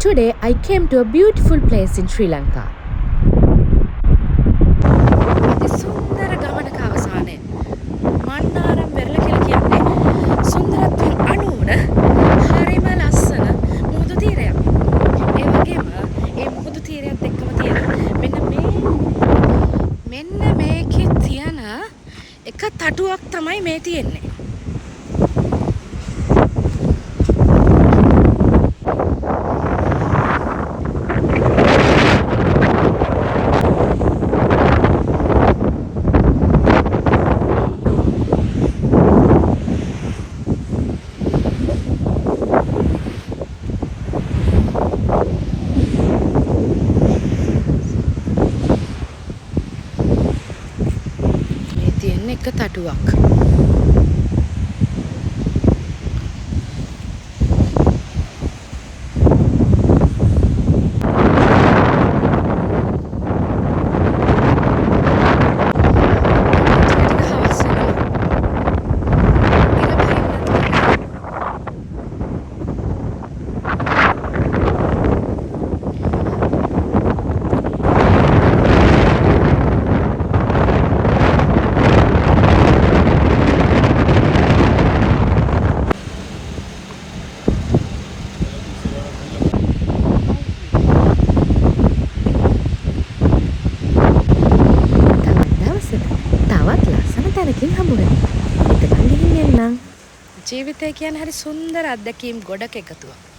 Today I came to a beautiful place in Sri Lanka. සුන්දර ගමනක අවසානයේ මන්නාරම් වෙරළ කියලා කියන්නේ සුන්දරත්වයෙන් අනූන හරිම ලස්සන මුහුදු තීරයක්. ඒ වගේම ඒ මුහුදු තීරයත් එක්කම තියෙන මෙන්න මේකේ තියෙන එක තටුවක් තමයි මේ තියෙන්නේ. එක තටුවක්. ජීවිතය කියන්නේ හරි සුන්දර අත්දැකීම් ගොඩක එකතුවක්.